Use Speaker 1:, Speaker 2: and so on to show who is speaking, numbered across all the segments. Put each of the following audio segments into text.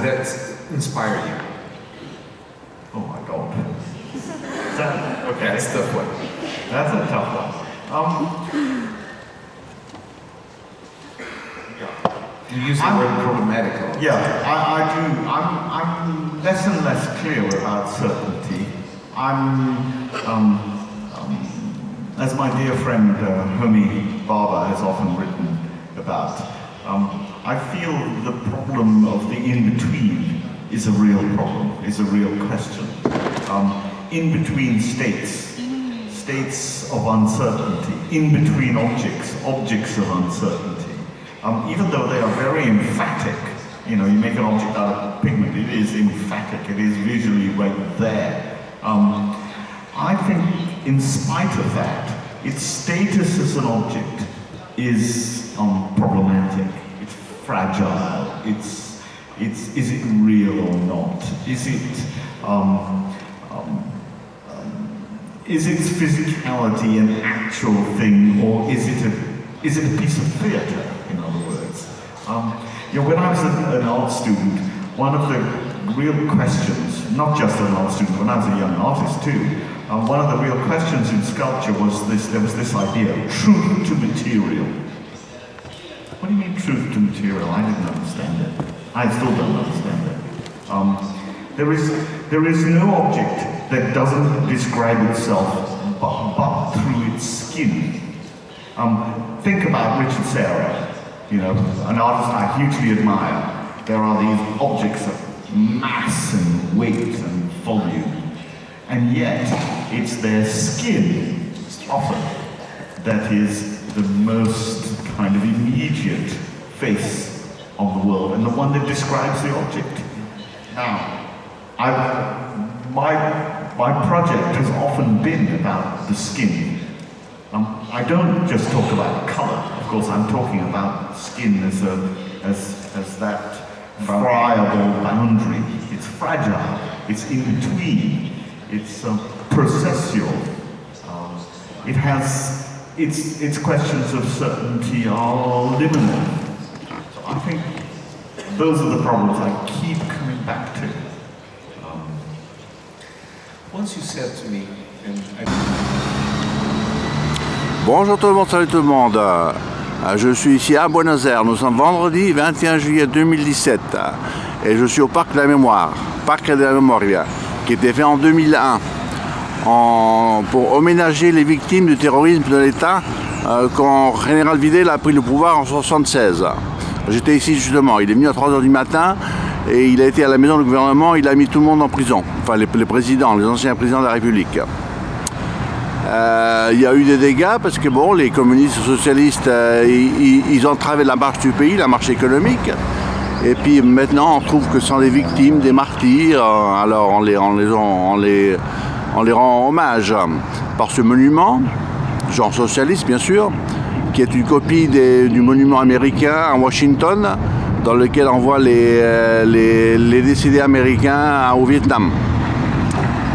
Speaker 1: that inspire you?
Speaker 2: Oh my God.
Speaker 1: Okay, that's a tough one.
Speaker 2: That's a tough one.
Speaker 1: You use the word problematic.
Speaker 2: Yeah, I do. I'm less and less clear about certainty. As my dear friend Homi Bhabha has often written about, I feel the problem of the in-between is a real problem, is a real question. In-between states of uncertainty, in-between objects of uncertainty. Even though they are very emphatic, you make an object out of pigment, it is emphatic, it is visually right there. I think in spite of that, its status as an object is problematic, it's fragile, is it real or not? Is its physicality an actual thing, or is it a piece of theatre, in other words? When I was an art student, one of the real questions, not just an art student, when I was a young artist too, one of the real questions in sculpture was there was this idea, truth to material. What do you mean truth to material? I didn't understand it. I still don't understand it. There is no object that doesn't describe itself but through its skin. Think about Richard Serra, an artist I hugely admire. There are these objects of mass and weight and volume, and yet it's their skin often that is the most kind of immediate face of the world and the one that describes the object. Now, my project has often been about the skin. I don't just talk about color. Of course, I'm talking about skin as that friable boundary. It's fragile. It's in between. It's processual. It has its questions of certainty are liminal. So I think those are the problems I keep coming back to.
Speaker 1: Once you said to me,
Speaker 3: Bonjour tout le monde, salut tout le monde. Je suis ici à Buenos Aires. Nous sommes vendredi 21 juillet 2017 et je suis au Parc de la Mémoire, Parc de la Memoria, qui était fait en 2001 pour homénager les victimes du terrorisme de l'État quand Général Videla a pris le pouvoir en 1976. J'étais ici justement, il est venu à 3h du matin et il a été à la maison du gouvernement, il a mis tout le monde en prison, enfin les présidents, les anciens présidents de la République. Il y a eu des dégâts parce que bon, les communistes socialistes, ils entravaient la marche du pays, la marche économique. Et puis maintenant, on trouve que ce sont des victimes, des martyrs. Alors on les rend hommage par ce monument, genre socialiste bien sûr, qui est une copie du monument américain à Washington, dans lequel on voit les décédés américains au Vietnam.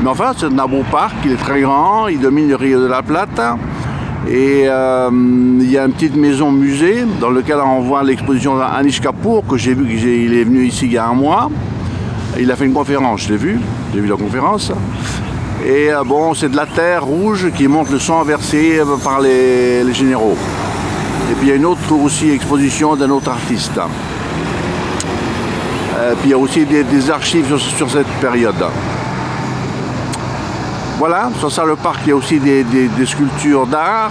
Speaker 3: Mais enfin, c'est un beau parc, il est très grand, il domine le Rio de la Plata. Et il y a une petite maison musée dans laquelle on voit l'exposition d'Anish Kapoor, que j'ai vu, il est venu ici il y a un mois. Il a fait une conférence, je l'ai vu la conférence. Et bon, c'est de la terre rouge qui montre le sang versé par les généraux. Et puis il y a une autre aussi exposition d'un autre artiste. Puis il y a aussi des archives sur cette période. Voilà, sur ça le parc, il y a aussi des sculptures d'art.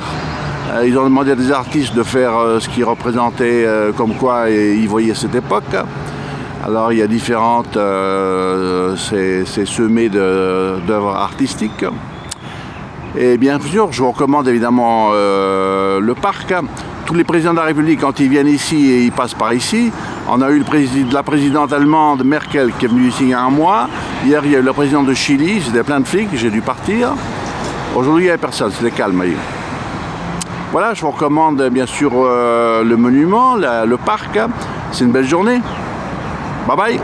Speaker 3: Ils ont demandé à des artistes de faire ce qu'ils représentaient comme quoi ils voyaient cette époque. Alors il y a différentes, c'est semé d'œuvres artistiques. Et bien sûr, je vous recommande évidemment le parc. Tous les présidents de la République, quand ils viennent ici, ils passent par ici. On a eu la présidente allemande Merkel qui est venue ici il y a un mois. Hier, il y a eu le président de Chili, c'était plein de flics, j'ai dû partir. Aujourd'hui, il n'y avait personne, c'était calme. Voilà, je vous recommande bien sûr le monument, le parc. C'est une belle journée. Bye bye.